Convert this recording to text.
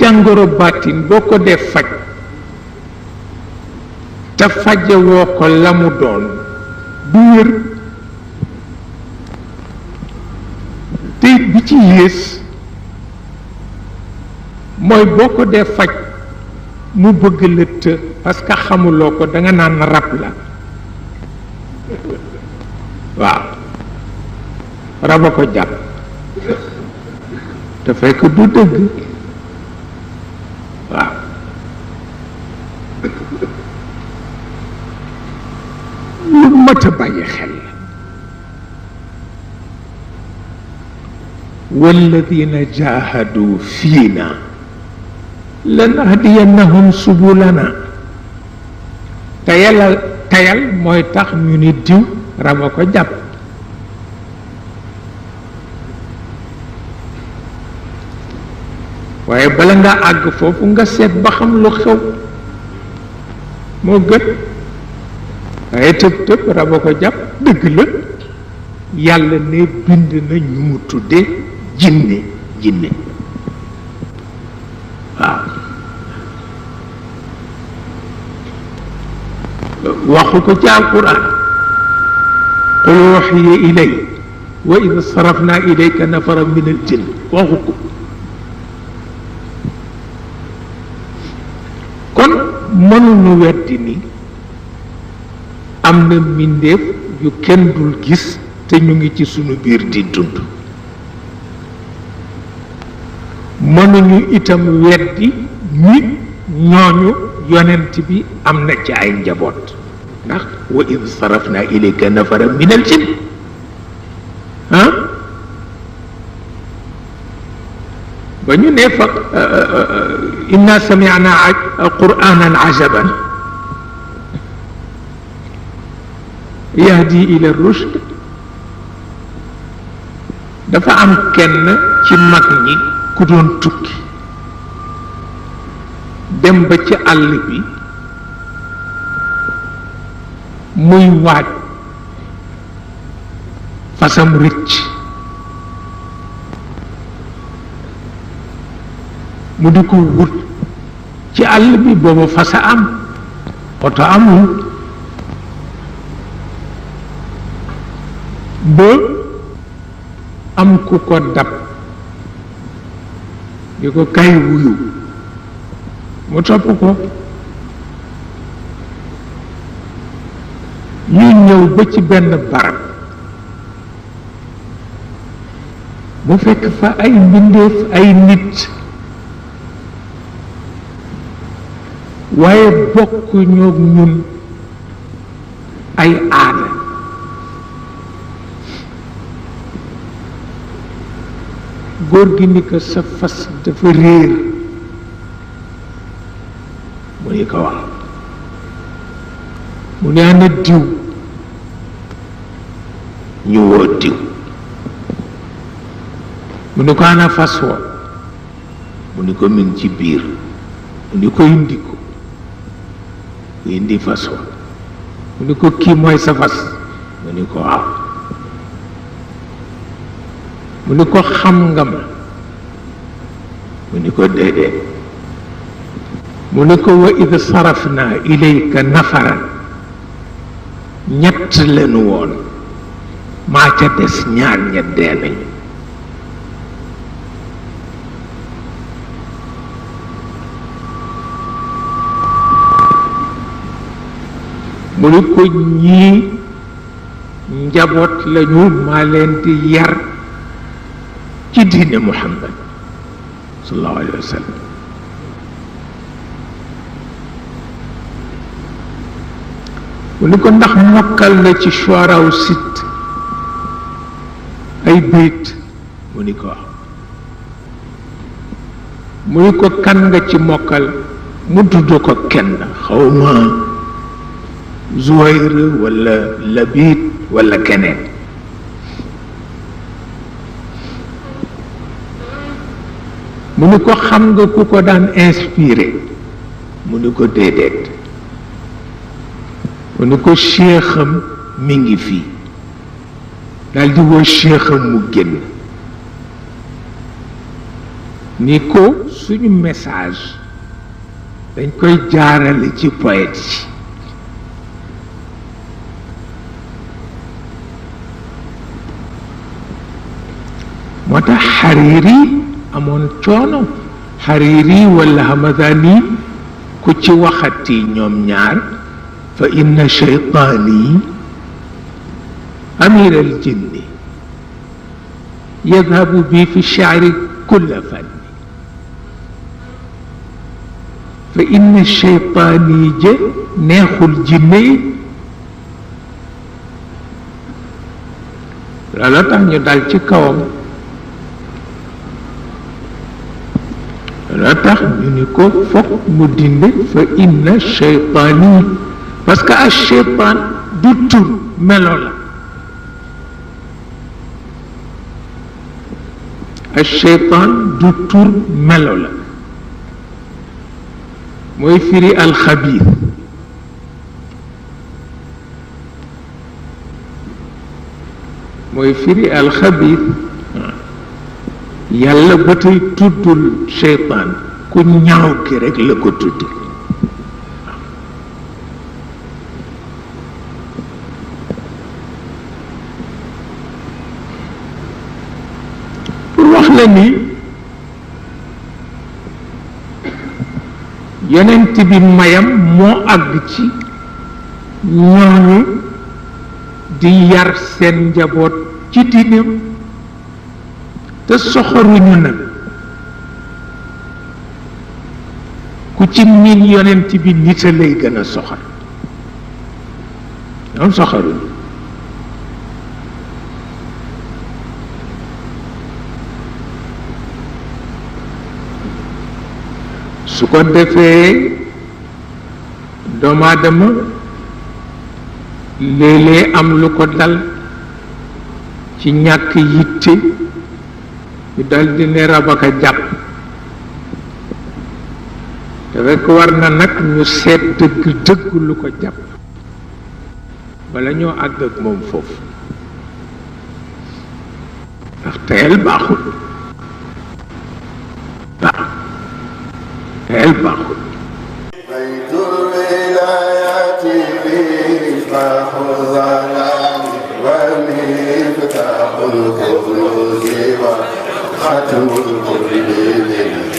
jàngoro baatin boo ko dee faj te faje woo ko la mu doon du wér. te bi ci yées mooy boo ko dee faj mu bëgg la të parce que xamuloo ko da nga naan rab la waaw rab a ko jàpp te fekk du dëgg waaw. lu mat a bàyyi xel walladina jahadu fiina lanahdiyannahum subulana tayal mooy tax ñu ni diw raba ko jàpp. waaye bala nga àgg foofu nga seet ba xam lu xew moo gën. waaye tëb tëb raba ko jàpp dëgg la yàlla ne bind na ñu mu tudde jinne waaw waxu ko ci alquran qul uxiya ilay wa id sarafna ilayka nafara min al jinn waxu ko. kon mënuñu weddi ni am na mbindeef yu kenn dul gis te ñu ngi ci sunu biir di dund. mënuñu itam weddi ni ñooñu yonent bi am na ci ay njaboot ndax wa id sarafna ilayka nafara min al jinn ba ñu ne fa inna sami'na qur'anan ajaban yahdi ila rushd dafa am kenn ci mag ñi ku doon tukki dem ba ci àll bi muy waaj fasam rëcc mu di ko wut ci àll bi booba fasa am oto amul ba am ku ko dab di ko kay wuyu mu topp ko ñu ñëw ba ci benn barab mu fekk fa ay mbindeef ay nit waaye bokk ñoog ñun ay aada góor gi ni ko sa fas dafa réer mu ni ko wax mu ne ana diw ñu woo diw mu ni ko ana fas wa mu ni ko min ci biir mu ni ko indi ko indi fas wa mu ni ko kii mooy sa fas mu ni ko waaw mu ni ko xam nga ma mu ni ko déedéet mu ni ko wa id sarafna ilayka nafaran ñett leen woon maa ca des ñaar ña dee nañu mu ni ko ñii njaboot lañu maa leen di yar ci diine Muhammad sallallahu alayhi wa sallam mu ni ko ndax mokkal na ci Shuaraw Sitt ay bayt mu ni ko wax mu ni ko kan nga ci mokkal mu tudd ko kenn xawma Zuhayr wala Labid wala keneen mu ni ko xam nga ku ko daan inspiré mu ni ko déedéet mu ni ko cheikham mi ngi fii daal di woo cheikham mu génn ni ko suñu message dañ koy jaarale ci poète yi moo tax Hariri amoon coono Hariri wala Hamadani ku ci waxati ñoom ñaar fa inna shaytaani amir al jinni yadhabu bi fi shi'ri kulla fanni fa inna shaytaani je neexul jinne yi loola tax ñu dal ci kawam loola tax ñu ni ko fokk mu dinde fa inna shaytaani parce que as shaytaan du tur melo la as shaytaan du tur melo la mooy firi alxabiis mooy firi alxabiis yàlla ba tey tuddul shaytaan ku ñaaw ki rek la ko tuddi pour wax la ni yonent bi mayam moo àgg ci ñooñu di yar seen njaboot ci diineem te soxoruñu nag ku ci miin yonent bi nit a lay gën a soxor ñoom soxoruñu su ko defee doomu aadama léeg-léeg am lu ko dal ci ñàkk yitte ñu dal di ne rabaka jàpp te fekk war na nag ñu seet dëgg dëgg lu ko jàpp wala ñoo àgg ak moom foofu ndax teyel baaxul waaw teyel baaxul ختم القرآن